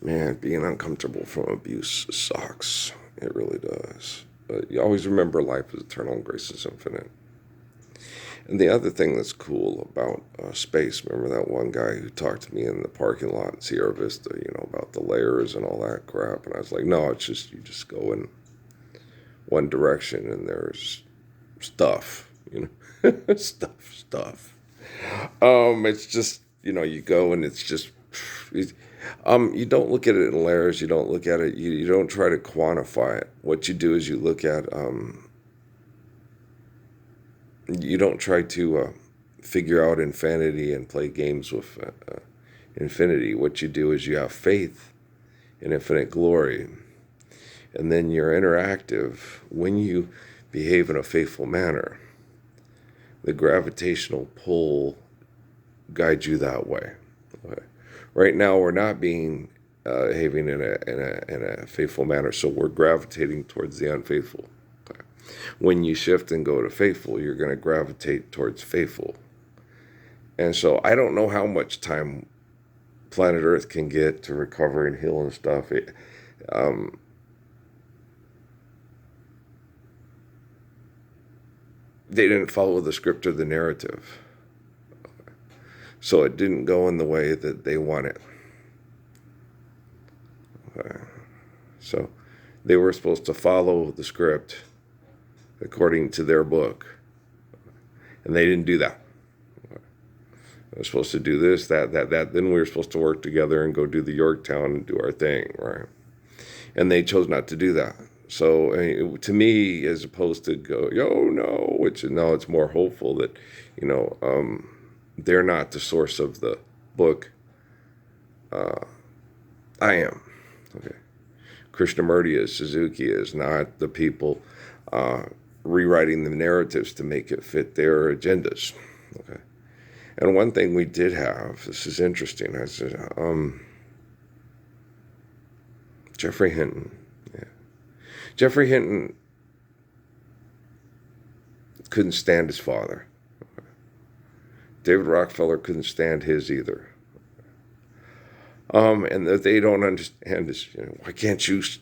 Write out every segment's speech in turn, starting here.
Man, being uncomfortable from abuse sucks. It really does. But you always remember life is eternal and grace is infinite. And the other thing that's cool about space, remember that one guy who talked to me in the parking lot in Sierra Vista, about the layers and all that crap. And I was like, no, it's just, you just go in one direction and there's stuff, stuff. It's just, you go and it's just, you don't look at it in layers. You don't look at it. You don't try to quantify it. What you do is you look at. You don't try to figure out infinity and play games with infinity. What you do is you have faith in infinite glory, and then you're interactive when you behave in a faithful manner. The gravitational pull guides you that way. Okay. Right now, we're not behaving in a faithful manner, so we're gravitating towards the unfaithful. Okay. When you shift and go to faithful, you're going to gravitate towards faithful. And so I don't know how much time planet Earth can get to recover and heal and stuff. They didn't follow the script or the narrative. So it didn't go in the way that they wanted. So they were supposed to follow the script according to their book. And they didn't do that. They were supposed to do this, that. Then we were supposed to work together and go do the Yorktown and do our thing, right? And they chose not to do that. So to me, as opposed to go, no, no, it's more hopeful that, they're not the source of the book. I am. Okay. Krishnamurti is, Suzuki is not the people rewriting the narratives to make it fit their agendas. Okay. And one thing we did have, this is interesting, I said, Geoffrey Hinton. Yeah. Geoffrey Hinton couldn't stand his father. Okay. David Rockefeller couldn't stand his either. And that they don't understand is,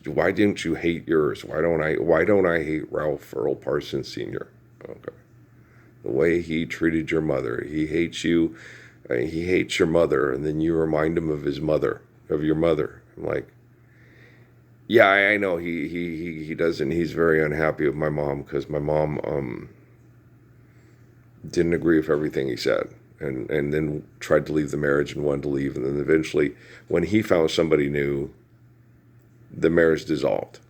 why didn't you hate yours? Why don't I hate Ralph Earl Parsons Sr.? Okay. The way he treated your mother. He hates you. He hates your mother. And then you remind him of your mother. I'm like, yeah, I know he doesn't. He's very unhappy with my mom because my mom didn't agree with everything he said. And then tried to leave the marriage and wanted to leave. And then eventually, when he found somebody new, the marriage dissolved.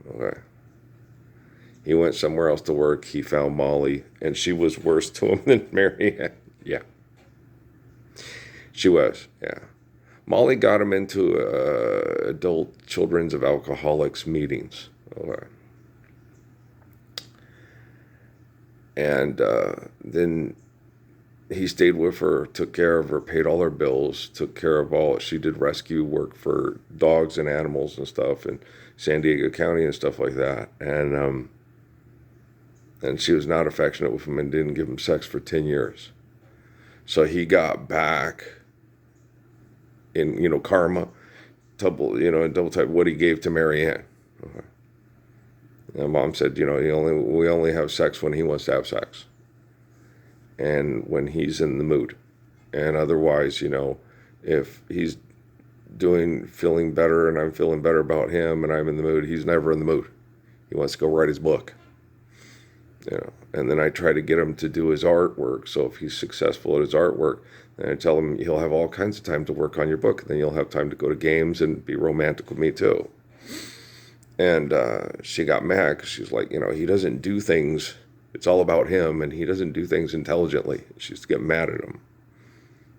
Okay. He went somewhere else to work. He found Molly, and she was worse to him than Marianne. Yeah. She was, yeah. Molly got him into adult children's of alcoholics meetings. Okay. And then he stayed with her, took care of her, paid all her bills, took care of she did rescue work for dogs and animals and stuff in San Diego County and stuff like that. And she was not affectionate with him and didn't give him sex for 10 years. So he got back in, karma, double type what he gave to Marianne. Okay. And Mom said, we only have sex when he wants to have sex. And when he's in the mood. And otherwise, if he's feeling better and I'm feeling better about him and I'm in the mood, he's never in the mood. He wants to go write his book. And then I try to get him to do his artwork. So if he's successful at his artwork, then I tell him he'll have all kinds of time to work on your book. And then you'll have time to go to games and be romantic with me too. And she got mad because she's like, he doesn't do things. It's all about him, and he doesn't do things intelligently. She used to get mad at him.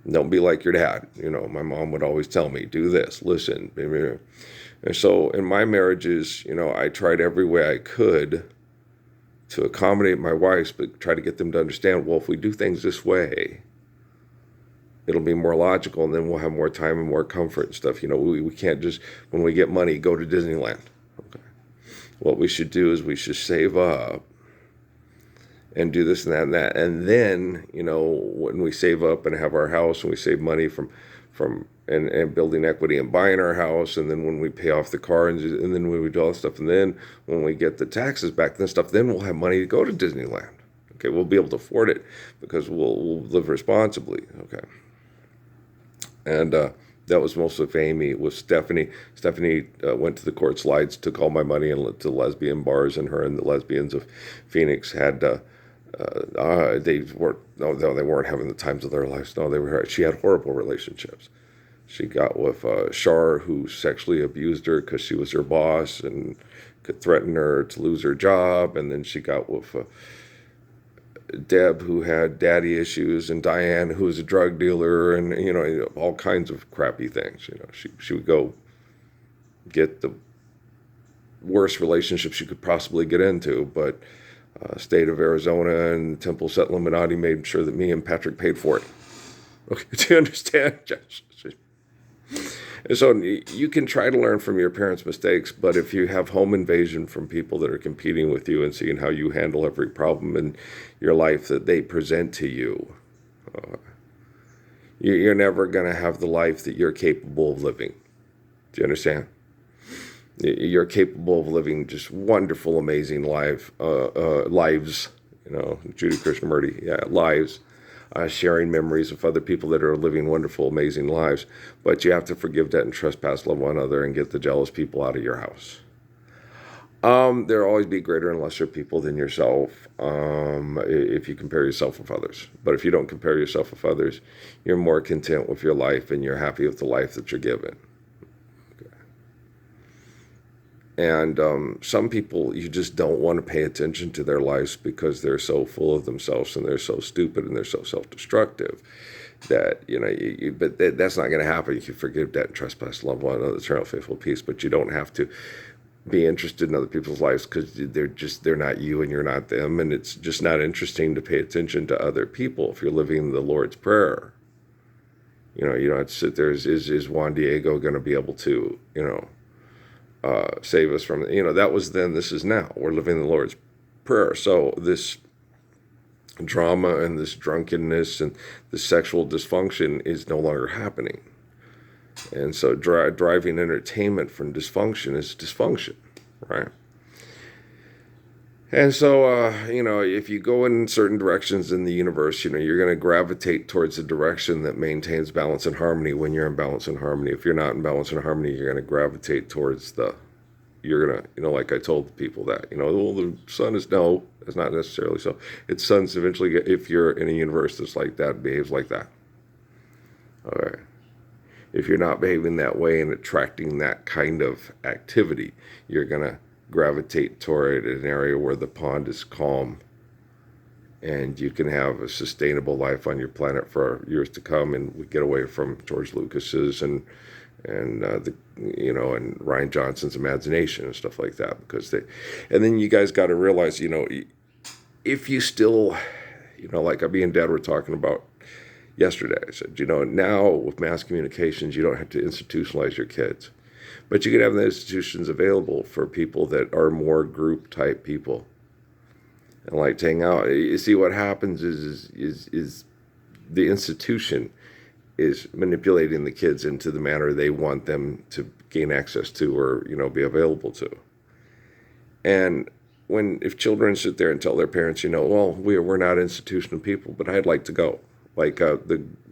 Don't be like your dad. My mom would always tell me, do this, listen. And so in my marriages, I tried every way I could to accommodate my wives, but try to get them to understand, well, if we do things this way, it'll be more logical, and then we'll have more time and more comfort and stuff. We can't just, when we get money, go to Disneyland. Okay. What we should do is we should save up and do this and that and that. And then, when we save up and have our house and we save money from and building equity and buying our house, and then when we pay off the car, and then when we do all that stuff, and then when we get the taxes back and stuff, then we'll have money to go to Disneyland. Okay, we'll be able to afford it because we'll live responsibly. Okay, and that was mostly for Amy. With Stephanie, went to the court slides, took all my money and to lesbian bars, and her and the lesbians of Phoenix had. They weren't. No, they weren't having the times of their lives. No, they were. She had horrible relationships. She got with Shar, who sexually abused her because she was her boss and could threaten her to lose her job. And then she got with Deb, who had daddy issues, and Diane, who was a drug dealer, and all kinds of crappy things. She would go get the worst relationships she could possibly get into, but state of Arizona and Temple Set Illuminati made sure that me and Patrick paid for it. Okay, do you understand? And so you can try to learn from your parents' mistakes, but if you have home invasion from people that are competing with you and seeing how you handle every problem in your life that they present to you, you're never going to have the life that you're capable of living. Do you understand? You're capable of living just wonderful, amazing lives. Judy Krishnamurti, lives. Sharing memories of other people that are living wonderful, amazing lives. But you have to forgive debt and trespass, love one another, and get the jealous people out of your house. There'll always be greater and lesser people than yourself if you compare yourself with others. But if you don't compare yourself with others, you're more content with your life and you're happy with the life that you're given. And some people, you just don't want to pay attention to their lives because they're so full of themselves and they're so stupid and they're so self-destructive that, but that's not going to happen if you forgive debt and trespass, love one another, eternal faithful peace. But you don't have to be interested in other people's lives because they're not you and you're not them. And it's just not interesting to pay attention to other people if you're living the Lord's Prayer. You don't have to sit there. Is Juan Diego going to be able to, save us from, that was then, this is now. We're living the Lord's Prayer. So this drama and this drunkenness and this sexual dysfunction is no longer happening. And so driving entertainment from dysfunction is dysfunction, right? And so, if you go in certain directions in the universe, you're going to gravitate towards the direction that maintains balance and harmony when you're in balance and harmony. If you're not in balance and harmony, you're going to gravitate towards you're going to, like I told people that, the sun is, no, it's not necessarily so. It's sun's eventually, if you're in a universe that's like that, behaves like that. All right. If you're not behaving that way and attracting that kind of activity, you're going to gravitate toward an area where the pond is calm and you can have a sustainable life on your planet for years to come. And we get away from George Lucas's and Ryan Johnson's imagination and stuff like that, and then you guys got to realize, if you still, like me and Dad were talking about yesterday, I said, now with mass communications, you don't have to institutionalize your kids, but you can have the institutions available for people that are more group type people and like to hang out. You see, what happens is the institution is manipulating the kids into the manner they want them to gain access to or, be available to. And if children sit there and tell their parents, we're not institutional people, but I'd like to go. Like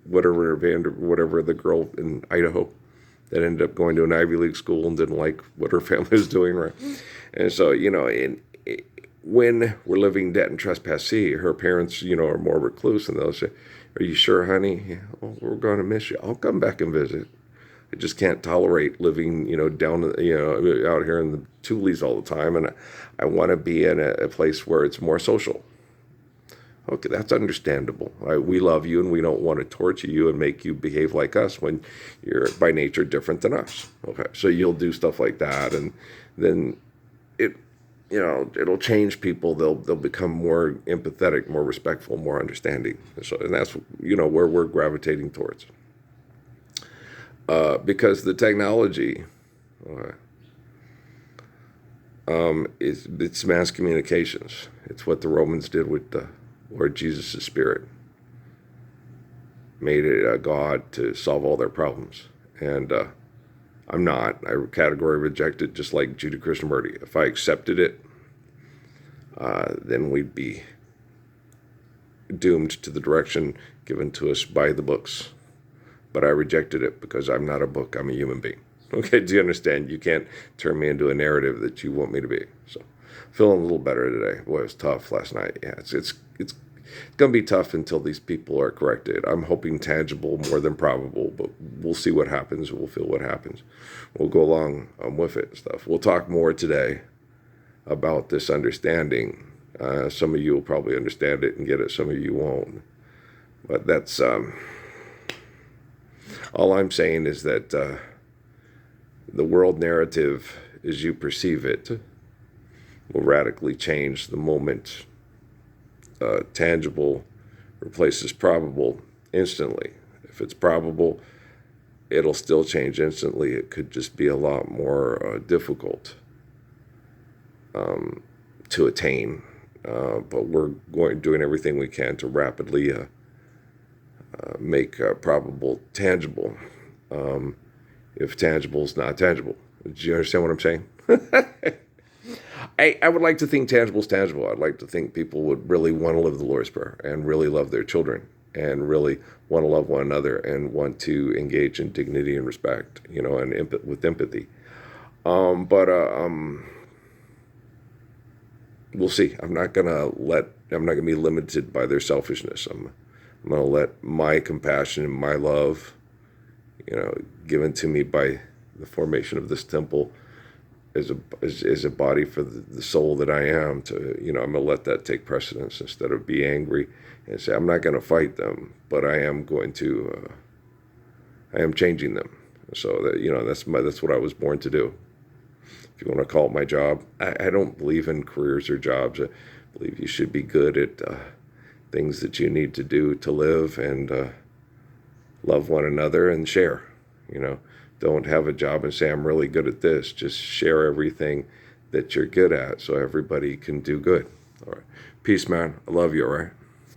whatever the girl in Idaho that ended up going to an Ivy League school and didn't like what her family was doing, right? And so, when we're living debt and trespass, her parents, are more recluse, and they'll say, "Are you sure, honey? Yeah, well, we're going to miss you. I'll come back and visit. I just can't tolerate living, down, out here in the Tules all the time, and I want to be in a place where it's more social." Okay, that's understandable. We love you, and we don't want to torture you and make you behave like us when you're by nature different than us. Okay, so you'll do stuff like that, and then it'll change people. They'll become more empathetic, more respectful, more understanding. And that's where we're gravitating towards. Because the technology it's mass communications. It's what the Romans did with the Lord Jesus' Spirit. Made it a God to solve all their problems. And I'm not. I category reject it, just like Judy Krishnamurti. If I accepted it, then we'd be doomed to the direction given to us by the books. But I rejected it because I'm not a book. I'm a human being. Okay, do you understand? You can't turn me into a narrative that you want me to be. So, feeling a little better today. Boy, it was tough last night. Yeah, it's going to be tough until these people are corrected. I'm hoping tangible more than probable, but we'll see what happens. We'll feel what happens. We'll go along with it and stuff. We'll talk more today about this understanding. Some of you will probably understand it and get it. Some of you won't. But that's all I'm saying is that the world narrative, as you perceive it, will radically change the moment tangible replaces probable instantly. If it's probable, it'll still change instantly. It could just be a lot more difficult to attain. But we're doing everything we can to rapidly make probable tangible. If tangible is not tangible. Do you understand what I'm saying? I would like to think tangible is tangible. I'd like to think people would really want to live the Lord's Prayer and really love their children and really want to love one another and want to engage in dignity and respect, and with empathy. But we'll see. I'm not gonna be limited by their selfishness. I'm gonna let my compassion and my love, given to me by the formation of this temple, as a body for the soul that I am, I'm gonna let that take precedence instead of be angry and say I'm not gonna fight them, but I am going to. I am changing them. So that that's what I was born to do. If you want to call it my job, I don't believe in careers or jobs. I believe you should be good at things that you need to do to live and love one another and share. Don't have a job and say I'm really good at this. Just share everything that you're good at so everybody can do good. All right. Peace, man. I love you, all right?